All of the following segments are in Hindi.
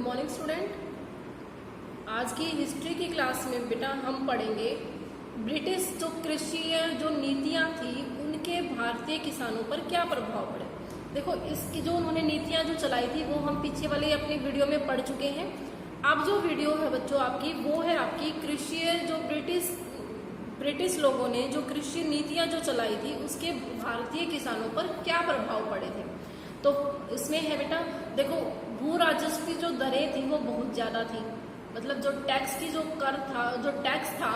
Morning student. आज की हिस्ट्री की क्लास में बेटा हम पढ़ेंगे ब्रिटिश जो कृषि जो नीतियां थी उनके भारतीय किसानों पर क्या प्रभाव पड़े। देखो इसकी जो उन्होंने नीतियां जो चलाई थी वो हम पीछे वाले अपनी वीडियो में पढ़ चुके हैं। अब जो वीडियो है बच्चों आपकी वो है आपकी कृषि जो ब्रिटिश लोगों ने जो कृषि नीतियां जो चलाई थी उसके भारतीय किसानों पर क्या प्रभाव पड़े थे। तो इसमें है बेटा देखो भू राजस्व की जो दरें थी वो बहुत ज्यादा थी, मतलब जो टैक्स की जो कर था जो टैक्स था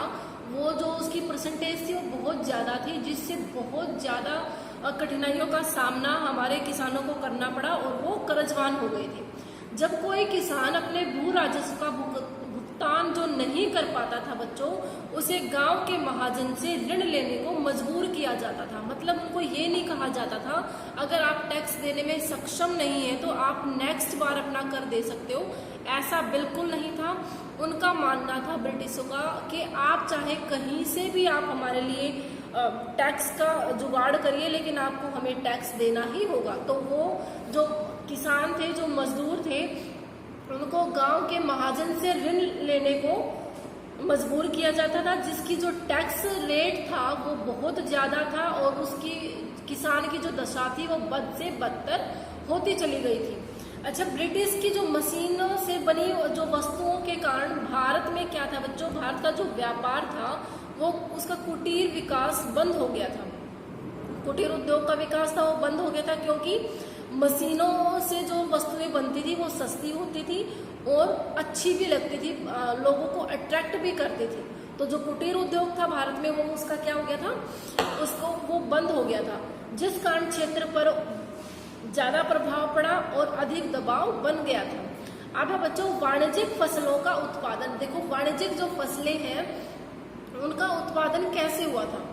वो जो उसकी परसेंटेज थी वो बहुत ज्यादा थी, जिससे बहुत ज्यादा कठिनाइयों का सामना हमारे किसानों को करना पड़ा और वो कर्जवान हो गए थे। जब कोई किसान अपने भू राजस्व का भुगतान जो नहीं कर पाता था बच्चों, उसे गांव के महाजन से ऋण लेने को मजबूर किया जाता था। मतलब उनको ये नहीं कहा जाता था अगर आप टैक्स देने में सक्षम नहीं है तो आप नेक्स्ट बार अपना कर दे सकते हो, ऐसा बिल्कुल नहीं था। उनका मानना था ब्रिटिशों का कि आप चाहे कहीं से भी आप हमारे लिए टैक्स का जुगाड़ करिए लेकिन आपको हमें टैक्स देना ही होगा। तो वो जो किसान थे जो मजदूर थे उनको गांव के महाजन से ऋण लेने को मजबूर किया जाता था, जिसकी जो टैक्स रेट था वो बहुत ज्यादा था और उसकी किसान की जो दशा थी वो बद से बदतर होती चली गई थी। अच्छा, ब्रिटिश की जो मशीनों से बनी जो वस्तुओं के कारण भारत में क्या था बच्चों, भारत का जो व्यापार था वो उसका कुटीर विकास बंद हो गया था। कुटीर उद्योग का विकास था वो बंद हो गया था क्योंकि मशीनों से जो वस्तुएं बनती थी वो सस्ती होती थी और अच्छी भी लगती थी, लोगों को अट्रैक्ट भी करती थी। तो जो कुटीर उद्योग था भारत में वो उसका क्या हो गया था, उसको वो बंद हो गया था, जिस कारण क्षेत्र पर ज्यादा प्रभाव पड़ा और अधिक दबाव बन गया था। अब है बच्चों वाणिज्यिक फसलों का उत्पादन। देखो वाणिज्यिक जो फसलें हैं उनका उत्पादन कैसे हुआ था।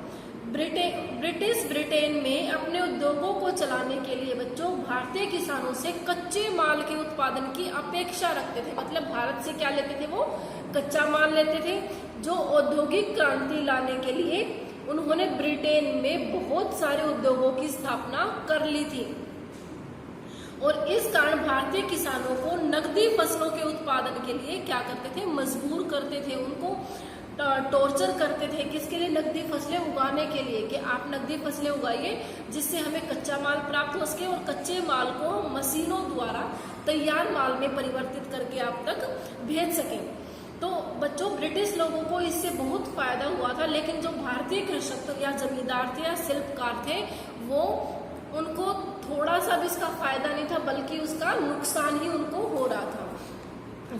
ब्रिटिश ब्रिटेन में अपने उद्योगों को चलाने के लिए बच्चों भारतीय किसानों से कच्चे माल के उत्पादन की अपेक्षा रखते थे। मतलब भारत से क्या लेते थे, वो कच्चा माल लेते थे। जो औद्योगिक क्रांति लाने के लिए उन्होंने ब्रिटेन में बहुत सारे उद्योगों की स्थापना कर ली थी और इस कारण भारतीय किसानों को नकदी फसलों के उत्पादन के लिए क्या करते थे, मजबूर करते थे, उनको टॉर्चर करते थे। किसके लिए, नकदी फसलें उगाने के लिए कि आप नकदी फसलें उगाइए जिससे हमें कच्चा माल प्राप्त हो सके और कच्चे माल को मशीनों द्वारा तैयार माल में परिवर्तित करके आप तक भेज सकें। तो बच्चों ब्रिटिश लोगों को इससे बहुत फायदा हुआ था, लेकिन जो भारतीय कृषक या जमींदार थे या शिल्पकार थे वो उनको थोड़ा सा भी इसका फायदा नहीं था बल्कि उसका नुकसान ही उनको हो रहा था।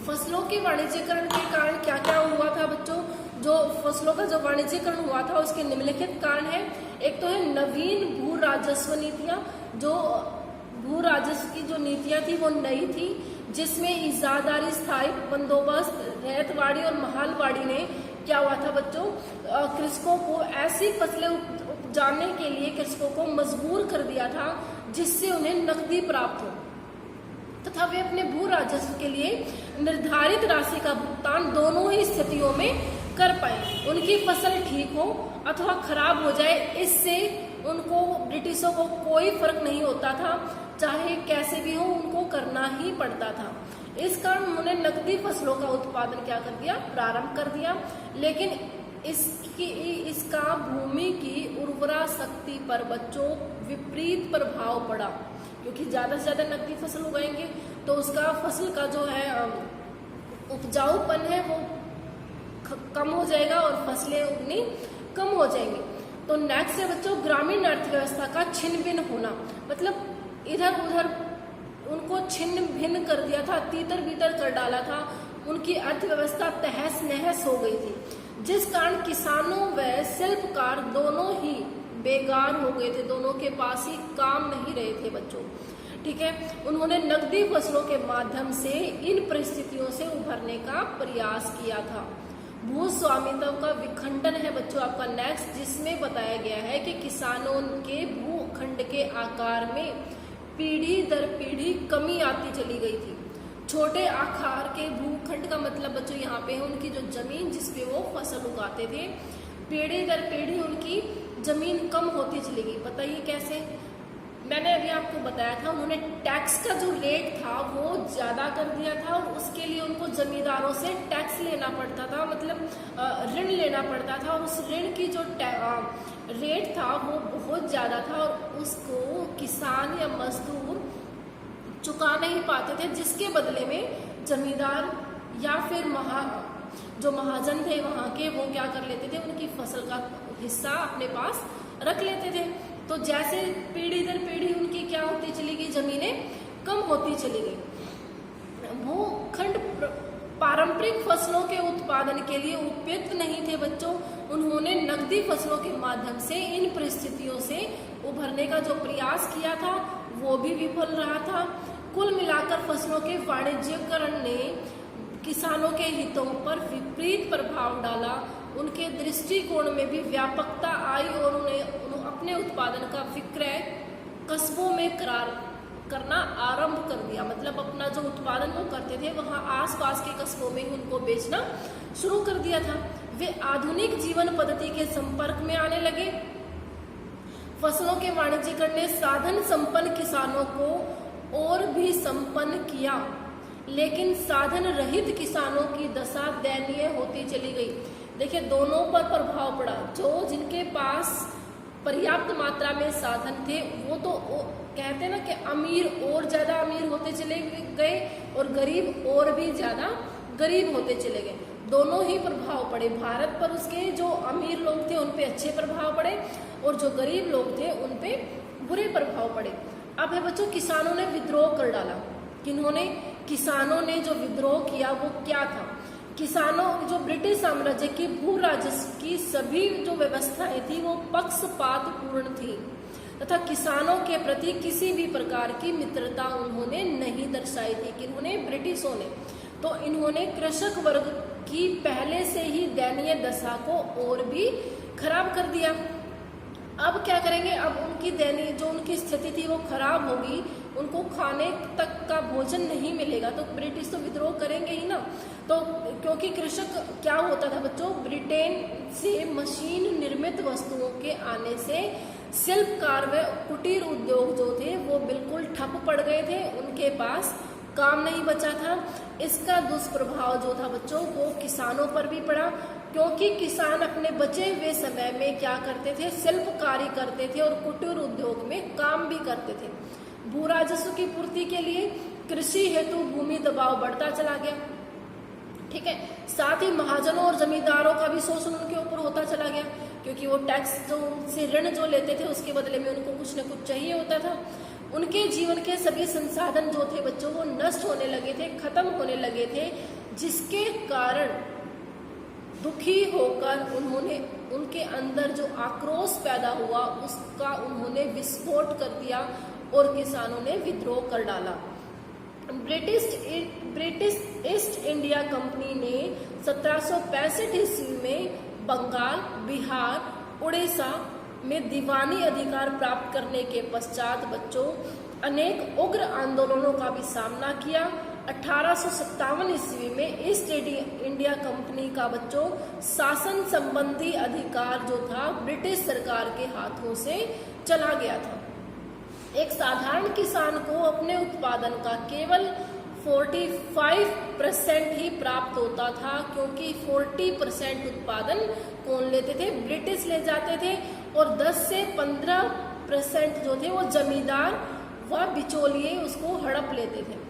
फसलों के वाणिज्यीकरण के कारण क्या क्या हुआ था बच्चों, जो फसलों का जो वाणिज्यीकरण हुआ था उसके निम्नलिखित कारण है। एक तो है नवीन भू राजस्व नीतियां। जो भू राजस्व की जो नीतियां थी वो नई थी, जिसमें इजादारी, स्थायी बंदोबस्त, रैयतवाड़ी और महालवाड़ी ने क्या हुआ था बच्चों, कृषकों को ऐसी फसलें उपजाने के लिए कृषकों को मजबूर कर दिया था जिससे उन्हें नकदी प्राप्त हो तथा वे अपने भू राजस्व के लिए निर्धारित राशि का भुगतान दोनों ही स्थितियों में कर पाए। उनकी फसल ठीक हो अथवा खराब हो जाए, इससे उनको ब्रिटिशों को कोई फर्क नहीं होता था, चाहे कैसे भी हो उनको करना ही पड़ता था। इस कारण उन्होंने नकदी फसलों का उत्पादन क्या कर दिया, प्रारंभ कर दिया। लेकिन इसका भूमि की उर्वरा शक्ति पर बच्चों विपरीत प्रभाव पड़ा, क्योंकि ज्यादा से ज्यादा नकदी फसल उगाएंगे तो उसका फसल का जो है उपजाऊपन है वो कम हो जाएगा और फसलें उगनी कम हो जाएंगी। तो नेक्स्ट है बच्चों ग्रामीण अर्थव्यवस्था का छिन्न भिन्न होना। मतलब इधर उधर उनको छिन्न भिन्न कर दिया था, तीतर बीतर कर डाला था, उनकी अर्थव्यवस्था तहस नहस हो गई थी, जिस कारण किसानों व शिल्पकार दोनों ही बेकार हो गए थे, दोनों के पास ही काम नहीं रहे थे बच्चों। ठीक है, उन्होंने नकदी फसलों के माध्यम से इन परिस्थितियों से उभरने का प्रयास किया था। भू स्वामित्व का विखंडन है बच्चों आपका नेक्स्ट, जिसमें बताया गया है कि किसानों के भूखंड के आकार में पीढ़ी दर पीढ़ी कमी आती चली गई थी। छोटे आकार के भूखंड का मतलब बच्चों यहाँ पे है उनकी जो जमीन जिसपे वो फसल उगाते थे, पीढ़ी दर पीढ़ी उनकी जमीन कम होती चली गई। बताइए कैसे, मैंने अभी आपको बताया था, उन्होंने टैक्स का जो रेट था वो ज्यादा कर दिया था और उसके लिए उनको जमींदारों से टैक्स लेना पड़ता था, मतलब ऋण लेना पड़ता था, और उस ऋण की जो रेट था वो बहुत ज्यादा था और उसको किसान या मजदूर चुका नहीं पाते थे, जिसके बदले में जमींदार या फिर जो महाजन थे वहां के, वो क्या कर लेते थे, उनकी फसल का हिस्सा अपने पास रख लेते थे। तो जैसे पीढ़ी दर पीढ़ी उनकी क्या होती चली गई, जमीनें कम होती चली गई। भूखंड पारंपरिक फसलों के उत्पादन के लिए उपयुक्त नहीं थे बच्चों। उन्होंने नकदी फसलों के माध्यम से इन परिस्थितियों से उभरने का जो प्रयास किया था वो भी विफल रहा था। कुल मिलाकर फसलों के वाणिज्यीकरण ने किसानों के हितों पर विपरीत प्रभाव डाला। उनके दृष्टिकोण में भी व्यापकता आई और उन्हें अपने उत्पादन का विक्रय कस्बों में करना आरंभ कर दिया। मतलब अपना जो उत्पादन वो करते थे वहां आसपास के कस्बों में ही उनको बेचना शुरू कर दिया था। वे आधुनिक जीवन पद्धति के संपर्क में आने लगे। फसलों के वाणिज्यीकरण ने साधन संपन्न किसानों को और भी संपन्न किया, लेकिन साधन रहित किसानों की दशा दयनीय होती चली गई। देखिए, दोनों पर प्रभाव पड़ा। जो जिनके पास पर्याप्त मात्रा में साधन थे वो तो कहते हैं ना कि अमीर और ज्यादा अमीर होते चले गए और गरीब और भी ज्यादा गरीब होते चले गए। दोनों ही प्रभाव पड़े। भारत पर उसके जो अमीर लोग थे उन पे अच्छे प्रभाव पड़े और जो गरीब लोग थे उन पे बुरे प्रभाव पड़े। अब है बच्चों, किसानों ने विद्रोह कर डाला। किन्होंने? किसानों ने जो विद्रोह किया वो क्या था? किसानों, जो ब्रिटिश साम्राज्य की भू राजस्व की सभी जो व्यवस्थाएं थी वो पक्षपात पूर्ण थी तथा किसानों के प्रति किसी भी प्रकार की मित्रता उन्होंने नहीं दर्शाई थी। किन्होंने? ब्रिटिशों ने। तो इन्होंने कृषक वर्ग की पहले से ही दयनीय दशा को और भी खराब कर दिया। अब क्या करेंगे? अब उनकी दयनीय जो उनकी स्थिति थी वो खराब होगी, उनको खाने तक का भोजन नहीं मिलेगा, तो ब्रिटिश तो विद्रोह करेंगे ही ना। तो क्योंकि कृषक क्या होता था बच्चों, ब्रिटेन से मशीन निर्मित वस्तुओं के आने से शिल्पकार व कुटीर उद्योग जो थे वो बिल्कुल ठप पड़ गए थे, उनके पास काम नहीं बचा था। इसका दुष्प्रभाव जो था बच्चों वो किसानों पर भी पड़ा, क्योंकि किसान अपने बचे हुए समय में क्या करते थे, शिल्पकारी करते थे और कुटीर उद्योग में काम भी करते थे। भू राजस्व की पूर्ति के लिए कृषि हेतु भूमि दबाव बढ़ता चला गया। ठीक है, साथ ही महाजनों और जमींदारों का भी शोषण उनके ऊपर होता चला गया, क्योंकि वो टैक्स जो उनसे ऋण जो लेते थे उसके बदले में उनको कुछ न कुछ चाहिए होता था। उनके जीवन के सभी संसाधन जो थे बच्चों वो नष्ट होने लगे थे, खत्म होने लगे थे, जिसके कारण दुखी होकर उनके अंदर जो आक्रोश पैदा हुआ उसका उन्होंने विस्फोट कर दिया और किसानों ने विद्रोह कर डाला। ब्रिटिश ईस्ट इंडिया कंपनी ने 1765 ईस्वी में बंगाल, बिहार, उड़ीसा में दीवानी अधिकार प्राप्त करने के पश्चात बच्चों अनेक उग्र आंदोलनों का भी सामना किया। 1857 ईस्वी में ईस्ट इंडिया कंपनी का बच्चों शासन संबंधी अधिकार जो था ब्रिटिश सरकार के हाथों से चला गया था। एक साधारण किसान को अपने उत्पादन का केवल 45% ही प्राप्त होता था, क्योंकि 40% उत्पादन कौन लेते थे? ब्रिटिश ले जाते थे और 10 से 15% जो थे वो जमींदार व बिचौलिए उसको हड़प लेते थे।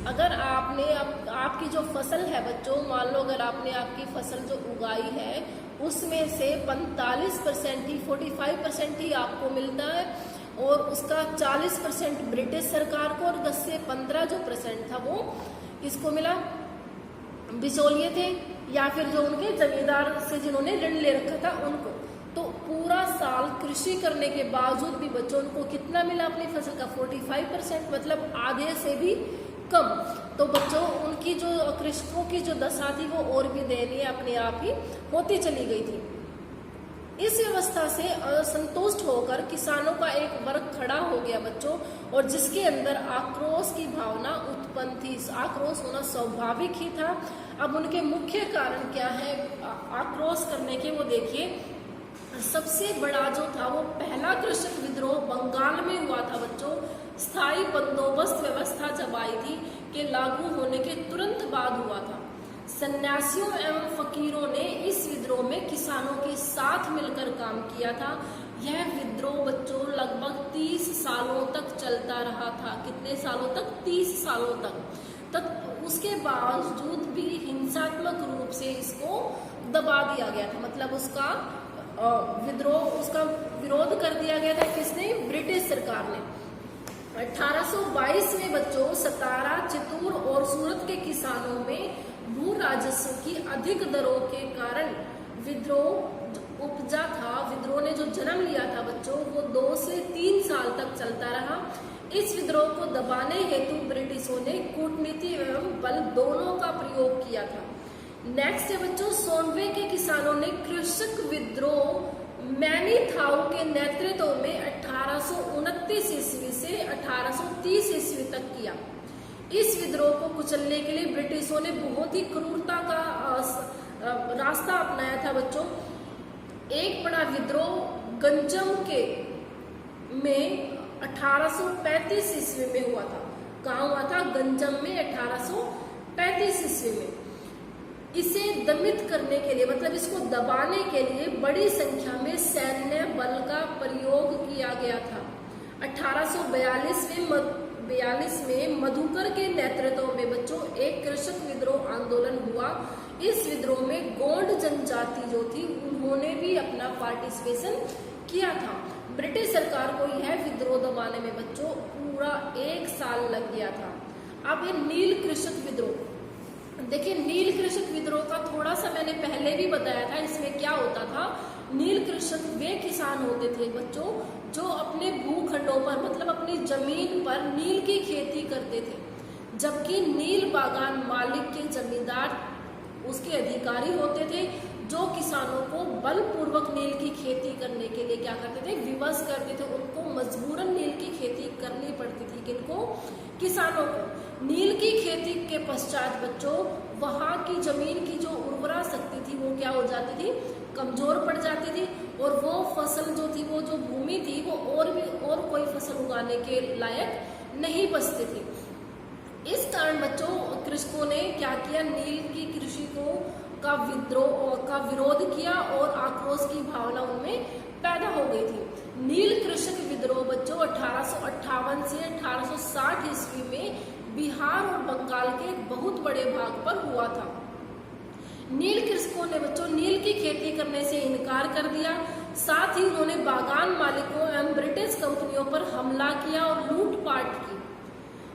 अगर आपकी जो फसल है बच्चों, मान लो अगर आपने आपकी फसल जो उगाई है उसमें से 45% ही 45% ही आपको मिलता है और उसका 40% ब्रिटिश सरकार को और 10 से 15 जो % था वो किसको मिला? बिचौलिए थे या फिर जो उनके जमींदार से जिन्होंने ऋण ले रखा था उनको। तो पूरा साल कृषि करने के बावजूद भी बच्चों उनको कितना मिला अपनी फसल का? 45%, मतलब आधे से भी कम। तो बच्चों उनकी जो कृषकों की जो दशा थी वो और भी दयनीय अपने आप ही होती चली गई थी। इस व्यवस्था से असंतुष्ट होकर किसानों का एक वर्ग खड़ा हो गया बच्चों, और जिसके अंदर आक्रोश की भावना उत्पन्न थी। आक्रोश होना स्वाभाविक ही था। अब उनके मुख्य कारण क्या है आक्रोश करने के, वो देखिए। सबसे बड़ा जो था वो पहला कृषक विद्रोह बंगाल में हुआ था बच्चों। स्थायी बंदोबस्त व्यवस्था जब आई थी के लागू होने के तुरंत बाद हुआ था। सन्यासियों एवं फकीरों ने इस विद्रोह में किसानों के साथ मिलकर काम किया था। यह विद्रोह बच्चों लगभग 30 सालों तक चलता रहा था। कितने सालों तक? 30 सालों तक उसके बावजूद भी हिंसात्मक रूप से इसको दबा दिया गया था। मतलब उसका विद्रोह, उसका विरोध कर दिया गया था। किसने? ब्रिटिश सरकार ने। 1822 में बच्चों सतारा, चित्तूर और सूरत के किसानों में भू राजस्व की अधिक दरों के कारण विद्रोह उपजा था। विद्रोह ने जो जन्म लिया था बच्चों वो 2 से 3 साल तक चलता रहा। इस विद्रोह को दबाने हेतु ब्रिटिशों ने कूटनीति एवं बल दोनों का प्रयोग किया था। नेक्स्ट है बच्चों, सोनवे के किसानों ने कृषक विद्रोह मैनीथाउ के नेतृत्व में 1829 ईस्वी से 1830 ईस्वी तक किया। इस विद्रोह को कुचलने के लिए ब्रिटिशों ने बहुत ही क्रूरता का रास्ता अपनाया था बच्चों। एक बड़ा विद्रोह गंजम के में 1835 ईस्वी में हुआ था। कहाँ हुआ था? गंजम में 1835 ईस्वी में। इसे दमित करने के लिए, मतलब इसको दबाने के लिए बड़ी संख्या में सैन्य बल का प्रयोग किया गया था। 1842 में मधुकर के नेतृत्व में बच्चों एक कृषक विद्रोह आंदोलन हुआ। इस विद्रोह में गोंड जनजाति जो थी उन्होंने भी अपना पार्टिसिपेशन किया था। ब्रिटिश सरकार को यह विद्रोह दबाने में बच्चों पूरा 1 साल लग गया था। अब ये नील कृषक विद्रोह देखिए। नील कृषक विद्रोह का थोड़ा सा मैंने पहले भी बताया था। इसमें क्या होता था? नील कृषक वे किसान होते थे बच्चों जो अपने भूखंडों पर, मतलब अपनी जमीन पर नील की खेती करते थे, जबकि नील बागान मालिक के जमींदार उसके अधिकारी होते थे जो किसानों को बलपूर्वक नील की खेती करने के लिए क्या करते थे? विवश करते थे। उनको मजबूरन नील की खेती करनी पड़ती थी। किनको? किसानों को। नील की खेती के पश्चात बच्चों वहां की जमीन की जो उर्वरा शक्ति थी वो क्या हो जाती थी? कमजोर पड़ जाती थी और वो फसल जो थी, वो जो भूमि थी वो और कोई फसल उगाने के लायक नहीं बचती थी। इस कारण बच्चों कृषकों ने क्या किया? नील की कृषि का विरोध किया और आक्रोश की भावना उनमें पैदा हो गई थी। नील कृषक विद्रोह बच्चों 1858 से 1860 ईस्वी में बिहार और बंगाल के एक बहुत बड़े भाग पर हुआ था। नील कृषकों ने बच्चों नील की खेती करने से इनकार कर दिया। साथ ही उन्होंने बागान मालिकों एवं ब्रिटिश कंपनियों पर हमला किया और लूटपाट की।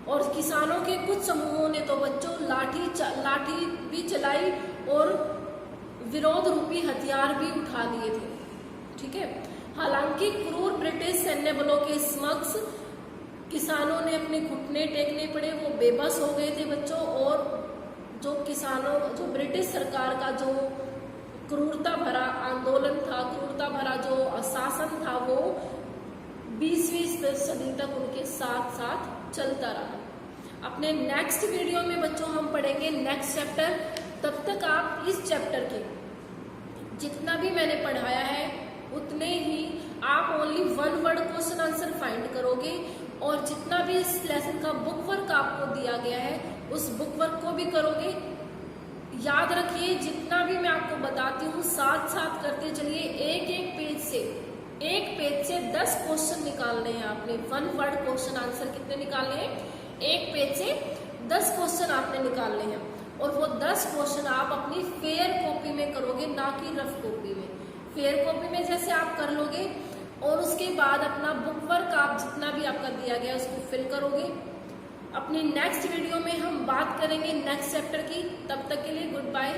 और किसानों के कुछ समूहों ने तो बच्चों लाठी भी चलाई और विरोध रूपी हथियार भी उठा लिए थे। ठीक है। हालांकि क्रूर ब्रिटिश सैन्य बलों के समक्ष किसानों ने अपने घुटने टेकने पड़े, वो बेबस हो गए थे बच्चों। और जो ब्रिटिश सरकार का जो क्रूरता भरा आंदोलन था, क्रूरता भरा जो शासन था, वो 20वीं सदी तक उनके साथ साथ चलता रहा। अपने नेक्स्ट वीडियो में बच्चों हम पढ़ेंगे नेक्स्ट चैप्टर। तब तक आप इस चैप्टर के जितना भी मैंने पढ़ाया है उतने ही आप only 1 word question answer find करोगे। और जितना भी इस लेसन का बुक वर्क आपको दिया गया है उस बुक वर्क को भी करोगे। याद रखिए जितना भी मैं आपको बताती हूँ साथ साथ करते चलिए। एक पेज से 10 क्वेश्चन निकालने हैं आपने। 1 वर्ड क्वेश्चन आंसर कितने निकालने हैं? एक पेज से 10 क्वेश्चन आपने निकालने हैं। और वो 10 क्वेश्चन आप अपनी फेयर कॉपी में करोगे, ना कि रफ कॉपी में। फेयर कॉपी में जैसे आप कर लोगे और उसके बाद अपना बुक वर्क आप जितना भी आपका दिया गया उसको फिल करोगे। अपनी नेक्स्ट वीडियो में हम बात करेंगे नेक्स्ट चैप्टर की। तब तक के लिए गुड बाय।